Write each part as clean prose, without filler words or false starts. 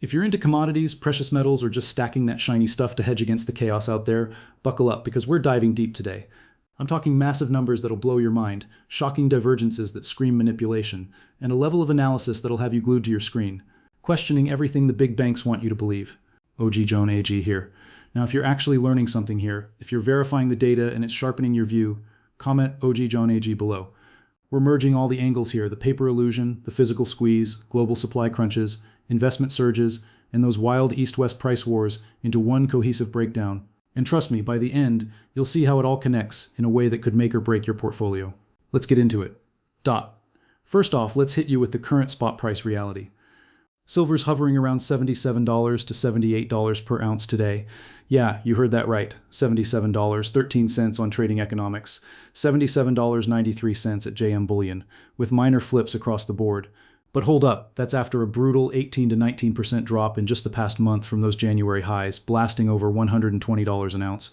If you're into commodities, precious metals, or just stacking that shiny stuff to hedge against the chaos out there, buckle up because we're diving deep today. I'm talking massive numbers that'll blow your mind, shocking divergences that scream manipulation, and a level of analysis that'll have you glued to your screen, questioning everything the big banks want you to believe. OG Jhone AG here. Now, if you're actually learning something here, if you're verifying the data and it's sharpening your view, comment OG Jhone AG below. We're merging all the angles here, the paper illusion, the physical squeeze, global supply crunches, investment surges, and those wild east-west price wars into one cohesive breakdown. And trust me, by the end, you'll see how it all connects in a way that could make or break your portfolio. Let's get into it. First off, let's hit you with the current spot price reality. Silver's hovering around $77 to $78 per ounce today. Yeah, you heard that right. $77.13 on Trading Economics, $77.93 at JM Bullion, with minor flips across the board. But hold up, that's after a brutal 18 to 19% drop in just the past month from those January highs, blasting over $120 an ounce.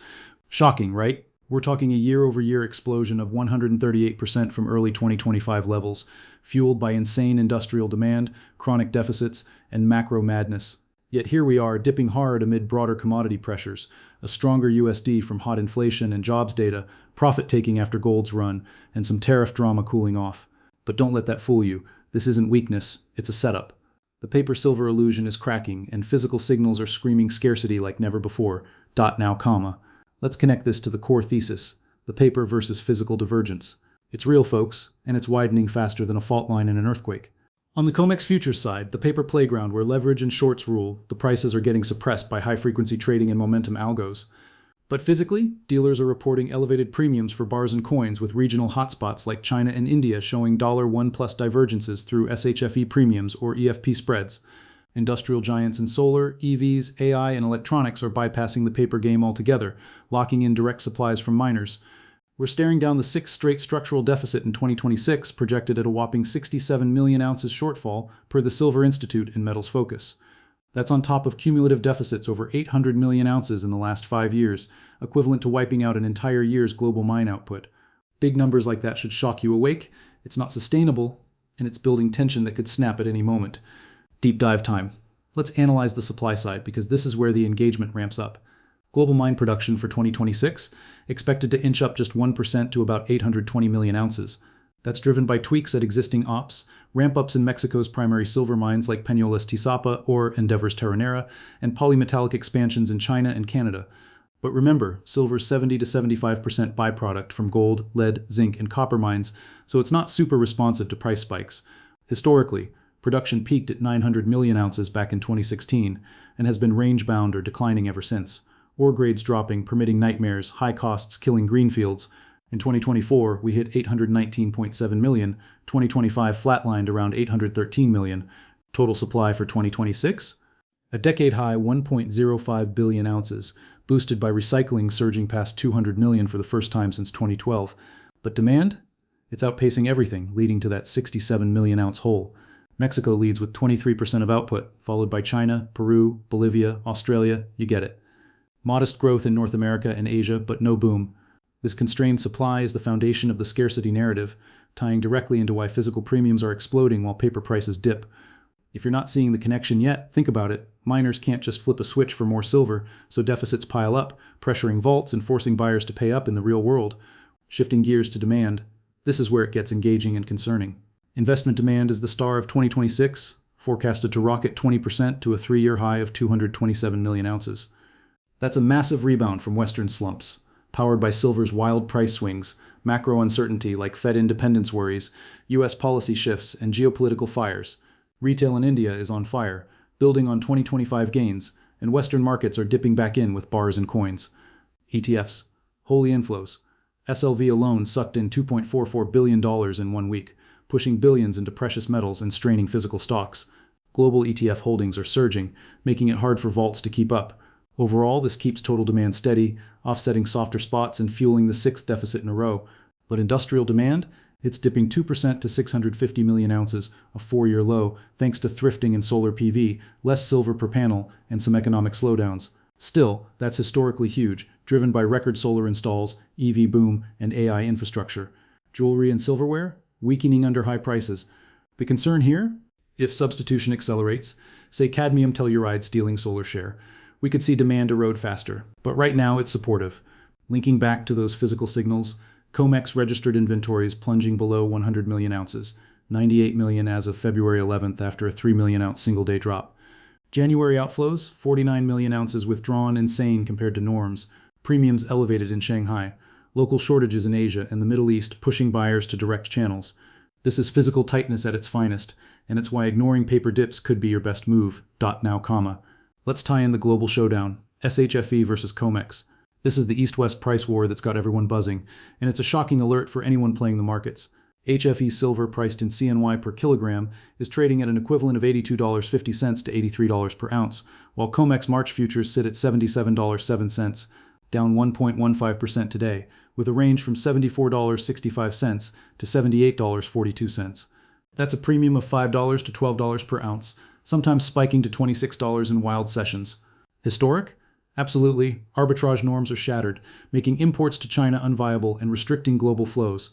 Shocking, right? We're talking a year-over-year explosion of 138% from early 2025 levels, fueled by insane industrial demand, chronic deficits, and macro madness. Yet here we are, dipping hard amid broader commodity pressures, a stronger USD from hot inflation and jobs data, profit-taking after gold's run, and some tariff drama cooling off. But don't let that fool you. This isn't weakness, it's a setup. The paper-silver illusion is cracking, and physical signals are screaming scarcity like never before. Now, comma. Let's connect this to the core thesis, the paper versus physical divergence. It's real, folks, and it's widening faster than a fault line in an earthquake. On the COMEX futures side, the paper playground where leverage and shorts rule, the prices are getting suppressed by high-frequency trading and momentum algos. But physically, dealers are reporting elevated premiums for bars and coins, with regional hotspots like China and India showing $1+ divergences through SHFE premiums or EFP spreads. Industrial giants in solar, EVs, AI, and electronics are bypassing the paper game altogether, locking in direct supplies from miners. We're staring down the sixth straight structural deficit in 2026, projected at a whopping 67 million ounces shortfall per the Silver Institute in Metals Focus. That's on top of cumulative deficits over 800 million ounces in the last 5 years, equivalent to wiping out an entire year's global mine output. Big numbers like that should shock you awake. It's not sustainable, and it's building tension that could snap at any moment. Deep dive time. Let's analyze the supply side, because this is where the engagement ramps up. Global mine production for 2026 expected to inch up just 1% to about 820 million ounces. That's driven by tweaks at existing ops, ramp-ups in Mexico's primary silver mines like Peñoles Tizapa or Endeavor's Terronera, and polymetallic expansions in China and Canada. But remember, silver's 70 to 75% byproduct from gold, lead, zinc, and copper mines, so it's not super responsive to price spikes. Historically, production peaked at 900 million ounces back in 2016 and has been range-bound or declining ever since. Ore grades dropping, permitting nightmares, high costs killing greenfields. In 2024, we hit 819.7 million, 2025 flatlined around 813 million. Total supply for 2026? A decade-high 1.05 billion ounces, boosted by recycling surging past 200 million for the first time since 2012. But demand? It's outpacing everything, leading to that 67 million ounce hole. Mexico leads with 23% of output, followed by China, Peru, Bolivia, Australia, you get it. Modest growth in North America and Asia, but no boom. This constrained supply is the foundation of the scarcity narrative, tying directly into why physical premiums are exploding while paper prices dip. If you're not seeing the connection yet, think about it. Miners can't just flip a switch for more silver, so deficits pile up, pressuring vaults and forcing buyers to pay up in the real world. Shifting gears to demand, this is where it gets engaging and concerning. Investment demand is the star of 2026, forecasted to rocket 20% to a 3-year high of 227 million ounces. That's a massive rebound from Western slumps, powered by silver's wild price swings, macro uncertainty like Fed independence worries, US policy shifts, and geopolitical fires. Retail in India is on fire, building on 2025 gains, and Western markets are dipping back in with bars and coins. ETFs, holy inflows. SLV alone sucked in $2.44 billion in 1 week, pushing billions into precious metals and straining physical stocks. Global ETF holdings are surging, making it hard for vaults to keep up. Overall, this keeps total demand steady, offsetting softer spots and fueling the 6th deficit in a row. But industrial demand? It's dipping 2% to 650 million ounces, a 4-year low, thanks to thrifting in solar PV, less silver per panel, and some economic slowdowns. Still, that's historically huge, driven by record solar installs, EV boom, and AI infrastructure. Jewelry and silverware? Weakening under high prices. The concern here? If substitution accelerates, say cadmium telluride stealing solar share, we could see demand erode faster. But right now it's supportive. Linking back to those physical signals, COMEX registered inventories plunging below 100 million ounces, 98 million as of February 11th after a 3 million ounce single-day drop. January outflows, 49 million ounces withdrawn, insane compared to norms. Premiums elevated in Shanghai. Local shortages in Asia and the Middle East pushing buyers to direct channels. This is physical tightness at its finest, and it's why ignoring paper dips could be your best move. Now, comma. Let's tie in the global showdown. SHFE versus COMEX. This is the East-West price war that's got everyone buzzing, and it's a shocking alert for anyone playing the markets. HFE silver priced in CNY per kilogram is trading at an equivalent of $82.50 to $83 per ounce, while COMEX March futures sit at $77.07, down 1.15% today, with a range from $74.65 to $78.42. That's a premium of $5 to $12 per ounce, sometimes spiking to $26 in wild sessions. Historic? Absolutely. Arbitrage norms are shattered, making imports to China unviable and restricting global flows.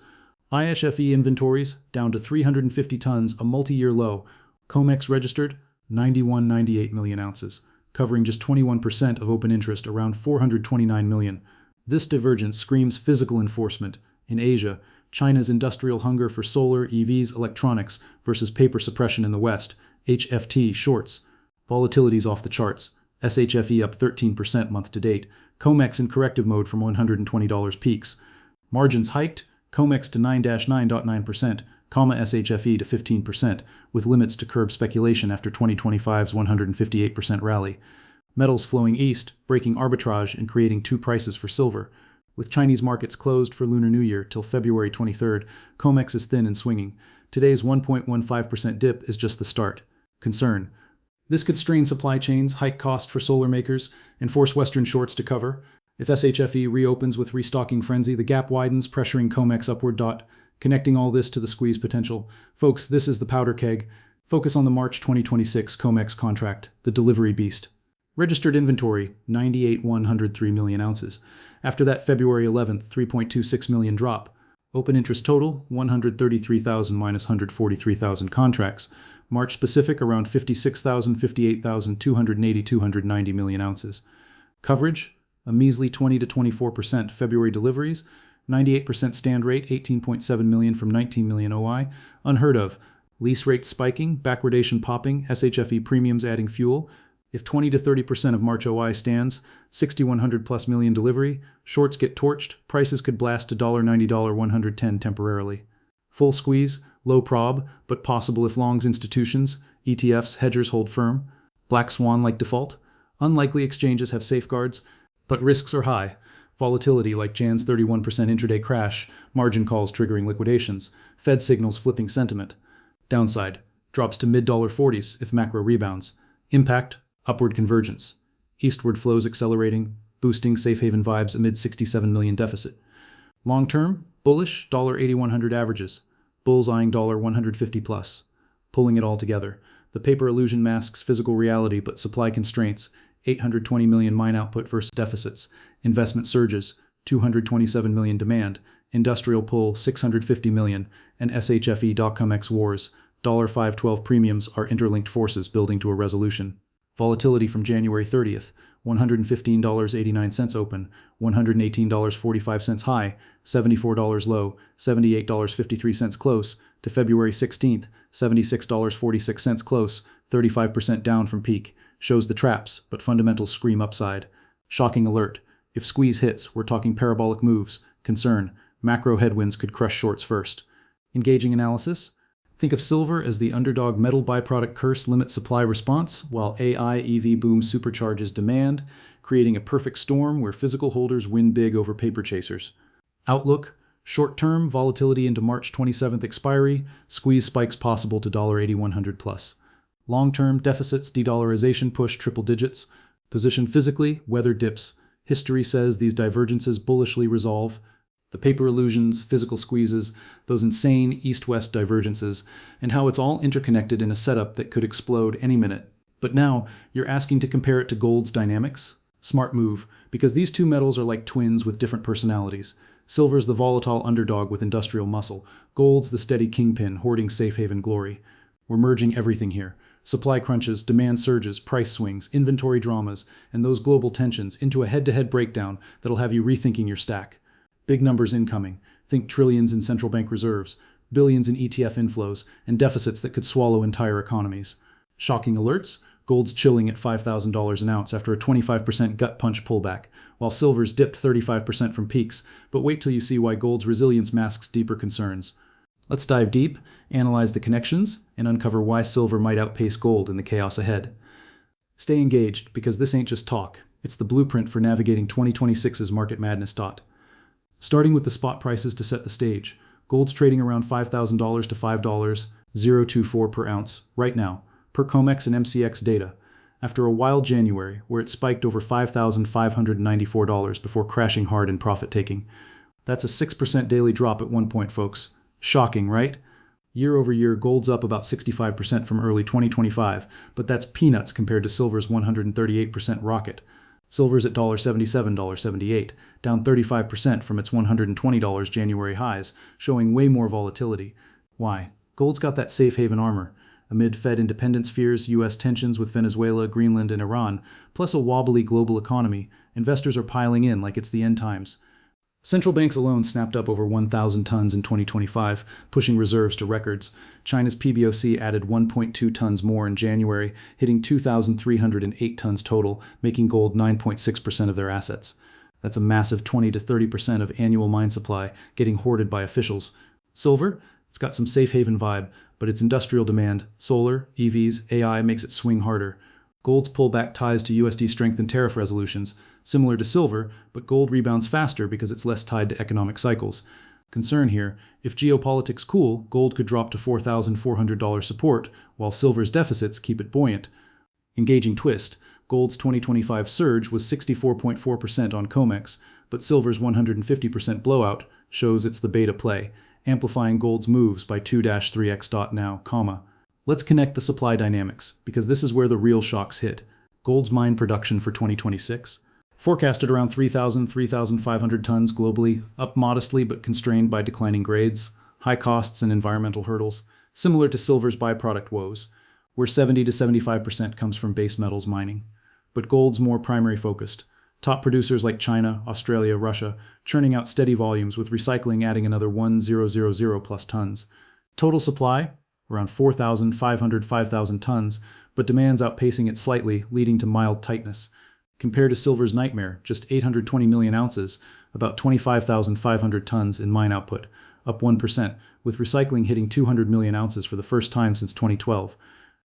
IHFE inventories down to 350 tons, a multi-year low. COMEX registered 98 million ounces, covering just 21% of open interest, around 429 million. This divergence screams physical enforcement. In Asia, China's industrial hunger for solar, EVs, electronics versus paper suppression in the West. HFT shorts. Volatility's off the charts. SHFE up 13% month to date. COMEX in corrective mode from $120 peaks. Margins hiked. COMEX to 9-9.9%, SHFE to 15%, with limits to curb speculation after 2025's 158% rally. Metals flowing east, breaking arbitrage and creating two prices for silver. With Chinese markets closed for Lunar New Year till February 23rd, COMEX is thin and swinging. Today's 1.15% dip is just the start. Concern. This could strain supply chains, hike cost for solar makers, and force Western shorts to cover. If SHFE reopens with restocking frenzy, the gap widens, pressuring COMEX upward. Connecting all this to the squeeze potential. Folks, this is the powder keg. Focus on the March 2026 COMEX contract, the delivery beast. Registered inventory, 103 million ounces. After that February 11th, 3.26 million drop. Open interest total, 133,000 minus 143,000 contracts. March specific, around 56,000, 58,000, 280, 290 million ounces. Coverage, a measly 20 to 24%. February deliveries, 98% stand rate, 18.7 million from 19 million OI. Unheard of. Lease rates spiking, backwardation popping, SHFE premiums adding fuel. If 20 to 30% of March OI stands, 6,100 plus million delivery, shorts get torched, prices could blast to $90, $110 temporarily. Full squeeze, low prob, but possible if longs institutions, ETFs, hedgers hold firm. Black swan-like default. Unlikely exchanges have safeguards, but risks are high. Volatility like Jan's 31% intraday crash, margin calls triggering liquidations, Fed signals flipping sentiment. Downside, drops to mid-$40s if macro rebounds. Impact, upward convergence. Eastward flows accelerating, boosting safe haven vibes amid 67 million deficit. Long term, bullish, $8100 averages. Bulls eyeing $150 plus. Pulling it all together. The paper illusion masks physical reality but supply constraints. 820 million mine output versus deficits. Investment surges, 227 million demand. Industrial pull, 650 million. And SHFE.COMEX wars. $5.12 premiums are interlinked forces building to a resolution. Volatility from January 30th, $115.89 open, $118.45 high, $74 low, $78.53 close, to February 16th, $76.46 close, 35% down from peak. Shows the traps, but fundamentals scream upside. Shocking alert. If squeeze hits, we're talking parabolic moves. Concern. Macro headwinds could crush shorts first. Engaging analysis. Think of silver as the underdog metal byproduct curse limits supply response, while AI EV boom supercharges demand, creating a perfect storm where physical holders win big over paper chasers. Outlook. Short-term, volatility into March 27th expiry, squeeze spikes possible to $8100 plus. Long-term, deficits, de-dollarization push triple digits. Position physically, weather dips. History says these divergences bullishly resolve. The paper illusions, physical squeezes, those insane east-west divergences, and how it's all interconnected in a setup that could explode any minute. But now, you're asking to compare it to gold's dynamics? Smart move, because these two metals are like twins with different personalities. Silver's the volatile underdog with industrial muscle. Gold's the steady kingpin hoarding safe haven glory. We're merging everything here. Supply crunches, demand surges, price swings, inventory dramas, and those global tensions into a head-to-head breakdown that'll have you rethinking your stack. Big numbers incoming. Think trillions in central bank reserves, billions in ETF inflows, and deficits that could swallow entire economies. Shocking alerts? Gold's chilling at $5,000 an ounce after a 25% gut punch pullback, while silver's dipped 35% from peaks, but wait till you see why gold's resilience masks deeper concerns. Let's dive deep, analyze the connections, and uncover why silver might outpace gold in the chaos ahead. Stay engaged, because this ain't just talk. It's the blueprint for navigating 2026's market madness. Starting with the spot prices to set the stage. Gold's trading around $5,000 to $5.024 per ounce right now, per COMEX and MCX data, after a wild January where it spiked over $5,594 before crashing hard in profit-taking. That's a 6% daily drop at one point, folks. Shocking, right? Year over year, gold's up about 65% from early 2025, but that's peanuts compared to silver's 138% rocket. Silver's at $77, $78, down 35% from its $120 January highs, showing way more volatility. Why? Gold's got that safe haven armor. Amid Fed independence fears, U.S. tensions with Venezuela, Greenland, and Iran, plus a wobbly global economy, investors are piling in like it's the end times. Central banks alone snapped up over 1,000 tons in 2025, pushing reserves to records. China's PBOC added 1.2 tons more in January, hitting 2,308 tons total, making gold 9.6% of their assets. That's a massive 20 to 30% of annual mine supply getting hoarded by officials. Silver? It's got some safe haven vibe, but its industrial demand, solar, EVs, AI makes it swing harder. Gold's pullback ties to USD strength and tariff resolutions, similar to silver, but gold rebounds faster because it's less tied to economic cycles. Concern here, if geopolitics cool, gold could drop to $4,400 support, while silver's deficits keep it buoyant. Engaging twist, gold's 2025 surge was 64.4% on COMEX, but silver's 150% blowout shows it's the beta play, amplifying gold's moves by 2-3x now, comma. Let's connect the supply dynamics, because this is where the real shocks hit. Gold's mine production for 2026. Forecasted around 3,500 tons globally, up modestly but constrained by declining grades, high costs and environmental hurdles, similar to silver's byproduct woes, where 70 to 75% comes from base metals mining. But gold's more primary focused. Top producers like China, Australia, Russia, churning out steady volumes with recycling adding another 1,000 plus tons. Total supply? Around 5,000 tons, but demand's outpacing it slightly, leading to mild tightness. Compared to silver's nightmare, just 820 million ounces, about 25,500 tons in mine output, up 1%, with recycling hitting 200 million ounces for the first time since 2012.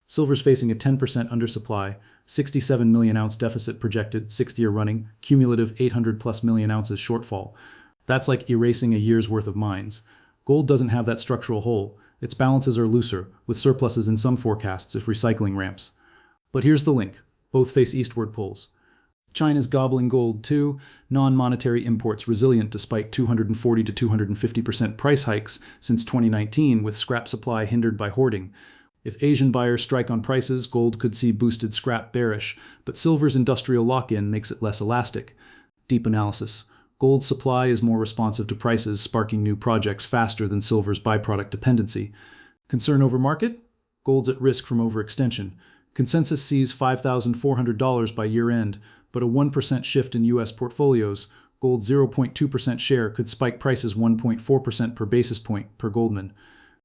Silver's facing a 10% undersupply, 67 million ounce deficit projected, 6th year running, cumulative 800 plus million ounces shortfall. That's like erasing a year's worth of mines. Gold doesn't have that structural hole. Its balances are looser, with surpluses in some forecasts if recycling ramps. But here's the link. Both face eastward pulls. China's gobbling gold too, non-monetary imports resilient despite 240 to 250% price hikes since 2019 with scrap supply hindered by hoarding. If Asian buyers strike on prices, gold could see boosted scrap bearish, but silver's industrial lock-in makes it less elastic. Deep analysis. Gold's supply is more responsive to prices, sparking new projects faster than silver's byproduct dependency. Concern over market? Gold's at risk from overextension. Consensus sees $5,400 by year-end, but a 1% shift in U.S. portfolios, gold's 0.2% share could spike prices 1.4% per basis point per Goldman.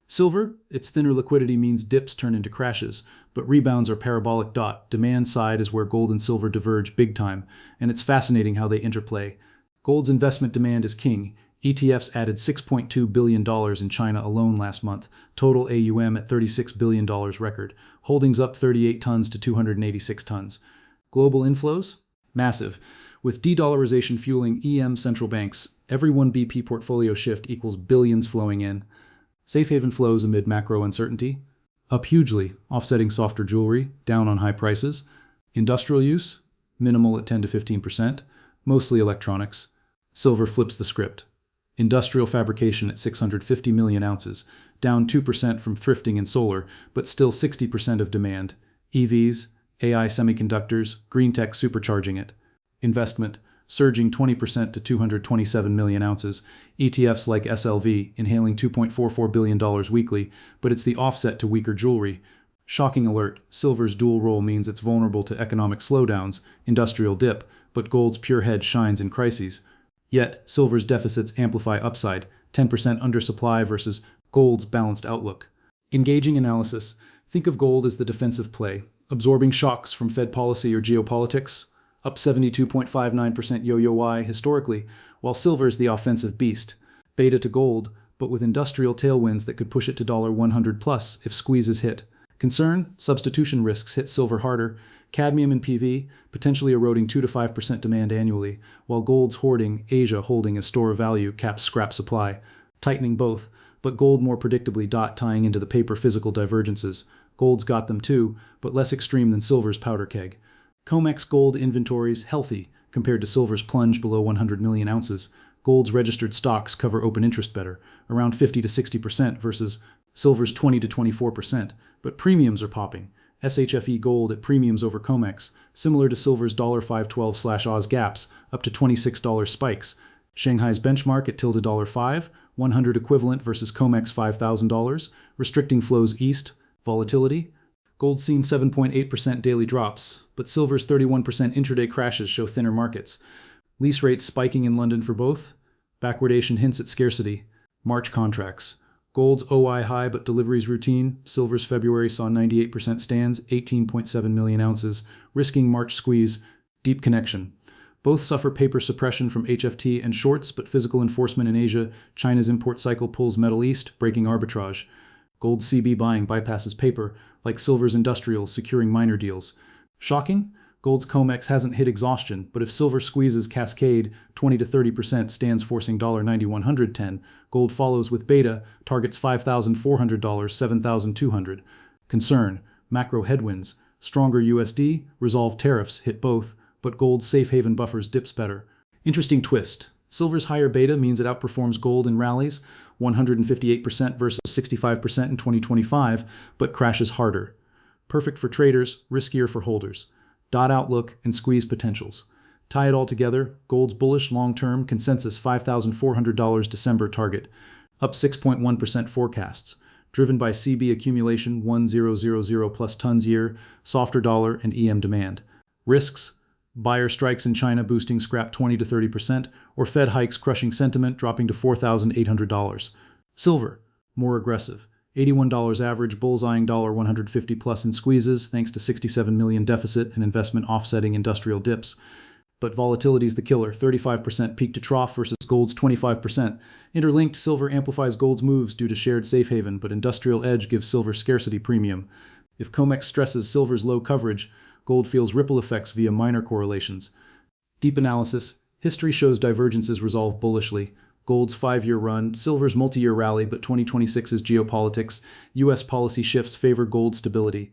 Silver, its thinner liquidity means dips turn into crashes, but rebounds are parabolic. Demand side is where gold and silver diverge big time, and it's fascinating how they interplay. Gold's investment demand is king. ETFs added $6.2 billion in China alone last month, total AUM at $36 billion record, holdings up 38 tons to 286 tons. Global inflows? Massive. With de-dollarization fueling EM central banks, every 1 BP portfolio shift equals billions flowing in. Safe haven flows amid macro uncertainty? Up hugely, offsetting softer jewelry, down on high prices. Industrial use? Minimal at 10 to 15%, mostly electronics. Silver flips the script. Industrial fabrication at 650 million ounces, down 2% from thrifting and solar, but still 60% of demand. EVs, AI semiconductors, green tech supercharging it. Investment, surging 20% to 227 million ounces. ETFs like SLV inhaling $2.44 billion weekly, but it's the offset to weaker jewelry. Shocking alert, silver's dual role means it's vulnerable to economic slowdowns, industrial dip, but gold's pure hedge shines in crises. Yet, silver's deficits amplify upside, 10% undersupply versus gold's balanced outlook. Engaging analysis. Think of gold as the defensive play, absorbing shocks from Fed policy or geopolitics, up 72.59% yo-yo-y historically, while silver's the offensive beast, beta to gold, but with industrial tailwinds that could push it to $100 plus if squeezes hit. Concern? Substitution risks hit silver harder, cadmium and PV potentially eroding 2 to 5% demand annually, while gold's hoarding, Asia holding as store of value caps scrap supply, tightening both, but gold more predictably tying into the paper physical divergences. Gold's got them too, but less extreme than silver's powder keg. COMEX gold inventories healthy compared to silver's plunge below 100 million ounces. Gold's registered stocks cover open interest better, around 50 to 60% versus silver's 20 to 24%, but premiums are popping. SHFE gold at premiums over COMEX, similar to silver's $512/Oz gaps, up to $26 spikes. Shanghai's benchmark at $5, 100 equivalent versus COMEX $5,000, restricting flows east. Volatility. Gold's seen 7.8% daily drops, but silver's 31% intraday crashes show thinner markets. Lease rates spiking in London for both. Backwardation hints at scarcity. March contracts. Gold's OI high but deliveries routine. Silver's February saw 98% stands, 18.7 million ounces, risking March squeeze. Deep connection. Both suffer paper suppression from HFT and shorts, but physical enforcement in Asia. China's import cycle pulls metal east, breaking arbitrage. Gold CB buying bypasses paper, like silver's industrials securing minor deals. Shocking? Gold's COMEX hasn't hit exhaustion, but if silver squeezes cascade, 20 to 30% stands forcing $9,110. Gold follows with beta, targets $5,400, $7,200. Concern, macro headwinds, stronger USD, resolved tariffs hit both, but gold's safe haven buffers dips better. Interesting twist. Silver's higher beta means it outperforms gold in rallies, 158% versus 65% in 2025, but crashes harder. Perfect for traders, riskier for holders. Dot outlook and squeeze potentials. Tie it all together, gold's bullish long-term consensus $5,400 December target, up 6.1% forecasts, driven by CB accumulation 1,000 plus tons year, softer dollar and EM demand. Risks: buyer strikes in China boosting scrap 20 to 30%, or Fed hikes crushing sentiment dropping to $4,800. Silver, more aggressive. $81 average, bullseyeing $150 plus in squeezes thanks to 67 million deficit and investment offsetting industrial dips. But volatility's the killer, 35% peak to trough versus gold's 25%. Interlinked, silver amplifies gold's moves due to shared safe haven, but industrial edge gives silver scarcity premium. If COMEX stresses silver's low coverage, gold feels ripple effects via minor correlations. Deep analysis. History shows divergences resolve bullishly. Gold's 5-year run, silver's multi-year rally, but 2026's geopolitics. U.S. policy shifts favor gold stability,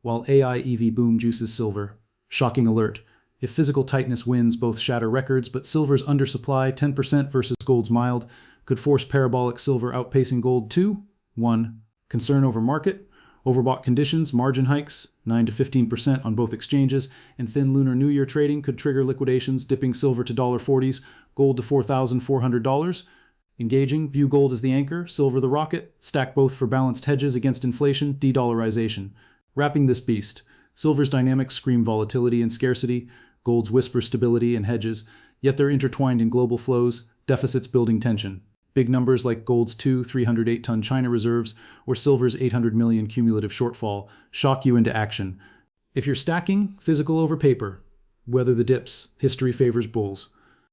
while AI EV boom juices silver. Shocking alert. If physical tightness wins, both shatter records, but silver's undersupply, 10% versus gold's mild, could force parabolic silver outpacing gold 2. 1. Concern over market. Overbought conditions, margin hikes, 9 to 15% on both exchanges, and thin Lunar New Year trading could trigger liquidations, dipping silver to $40s, gold to $4,400. Engaging, view gold as the anchor, silver the rocket, stack both for balanced hedges against inflation, de-dollarization. Wrapping this beast, silver's dynamics scream volatility and scarcity, gold's whisper stability and hedges, yet they're intertwined in global flows, deficits building tension. Big numbers like gold's 308-ton China reserves or silver's 800 million cumulative shortfall shock you into action. If you're stacking, physical over paper. Weather the dips, history favors bulls.